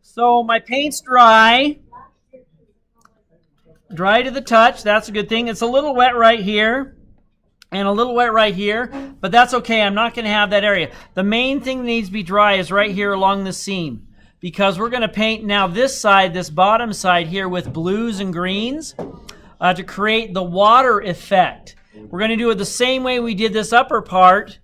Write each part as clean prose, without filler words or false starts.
So my paint's dry. Dry to the touch. That's a good thing. It's a little wet right here and a little wet right here, but that's okay. I'm not going to have that area. The main thing that needs to be dry is right here along the seam, because we're going to paint now this side, this bottom side here, with blues and greens to create the water effect. We're going to do it the same way we did this upper part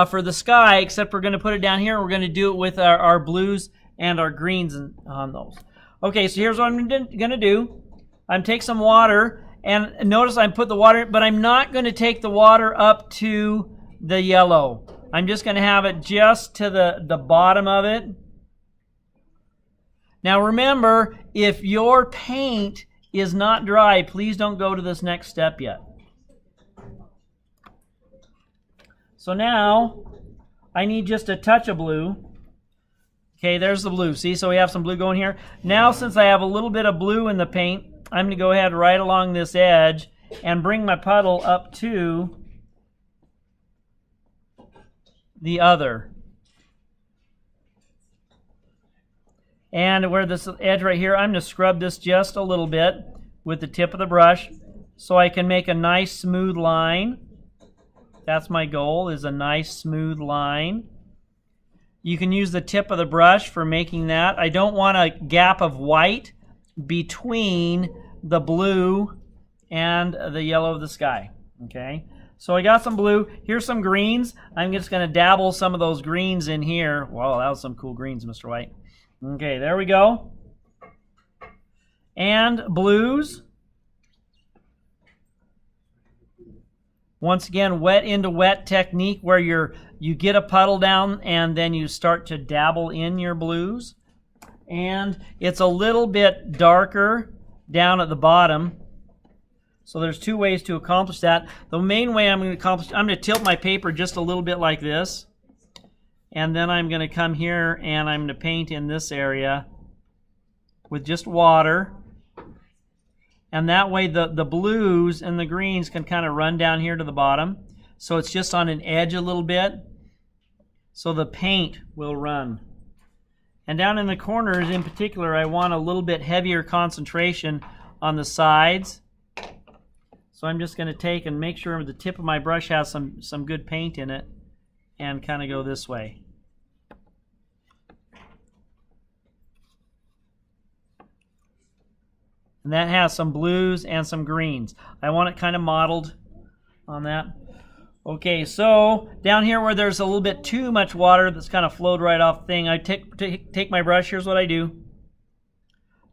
for the sky, except we're going to put it down here and we're going to do it with our blues and our greens on those. Okay, so here's what I'm going to do. I'm take some water, and notice I put the water, but I'm not going to take the water up to the yellow. I'm just going to have it just to the bottom of it. Now remember, if your paint is not dry, please don't go to this next step yet. So now I need just a touch of blue. Okay, there's the blue. See, so we have some blue going here. Now, since I have a little bit of blue in the paint, I'm going to go ahead right along this edge and bring my puddle up to the other. And where this edge right here, I'm going to scrub this just a little bit with the tip of the brush so I can make a nice smooth line. That's my goal, is a nice smooth line. You can use the tip of the brush for making that. I don't want a gap of white between the blue and the yellow of the sky. Okay, so I got some blue. Here's some greens. I'm just going to dabble some of those greens in here. Wow, that was some cool greens, Mr. White. Okay, there we go. And blues. Once again, wet into wet technique, where you get a puddle down and then you start to dabble in your blues. And it's a little bit darker down at the bottom. So there's two ways to accomplish that. The main way I'm going to tilt my paper just a little bit like this. And then I'm going to come here and I'm going to paint in this area with just water. And that way the blues and the greens can kind of run down here to the bottom. So it's just on an edge a little bit. So the paint will run. And down in the corners in particular, I want a little bit heavier concentration on the sides. So I'm just going to take and make sure the tip of my brush has some good paint in it and kind of go this way. And that has some blues and some greens. I want it kind of modeled on that. Okay, so down here where there's a little bit too much water that's kind of flowed right off the thing, I take my brush. Here's what I do.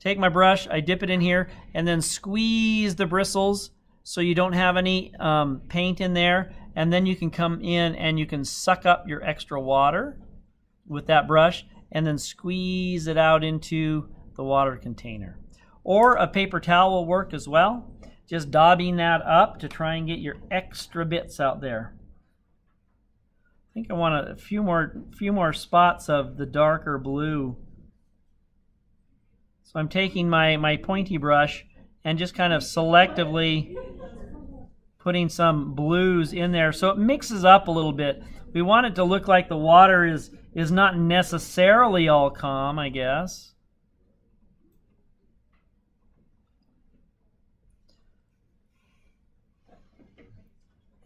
Take my brush, I dip it in here, and then squeeze the bristles so you don't have any paint in there. And then you can come in and you can suck up your extra water with that brush and then squeeze it out into the water container. Or a paper towel will work as well. Just daubing that up to try and get your extra bits out there. I think I want a few more spots of the darker blue. So I'm taking my pointy brush and just kind of selectively putting some blues in there so it mixes up a little bit. We want it to look like the water is not necessarily all calm, I guess.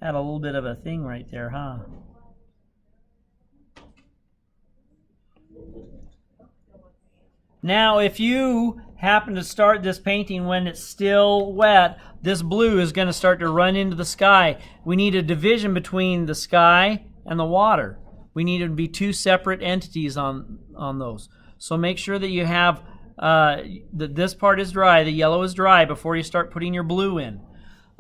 Had a little bit of a thing right there, huh? Now, if you happen to start this painting when it's still wet, this blue is going to start to run into the sky. We need a division between the sky and the water. We need it to be two separate entities on those. So make sure that you have that this part is dry, the yellow is dry, before you start putting your blue in.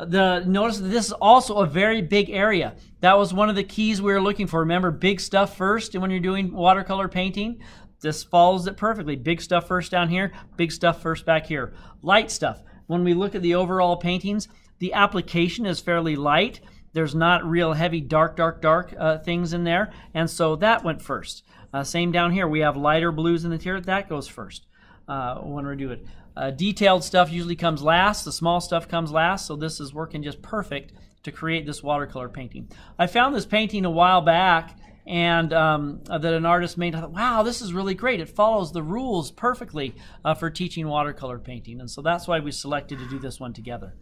Notice that this is also a very big area. That was one of the keys we were looking for. Remember, big stuff first when you're doing watercolor painting. This follows it perfectly. Big stuff first down here, big stuff first back here. Light stuff. When we look at the overall paintings, the application is fairly light. There's not real heavy dark things in there, and so that went first. Same down here. We have lighter blues in the tier. That goes first when we do it. Detailed stuff usually comes last. The small stuff comes last, so this is working just perfect to create this watercolor painting. I found this painting a while back, and that an artist made. I thought, wow, this is really great. It follows the rules perfectly for teaching watercolor painting. And so that's why we selected to do this one together.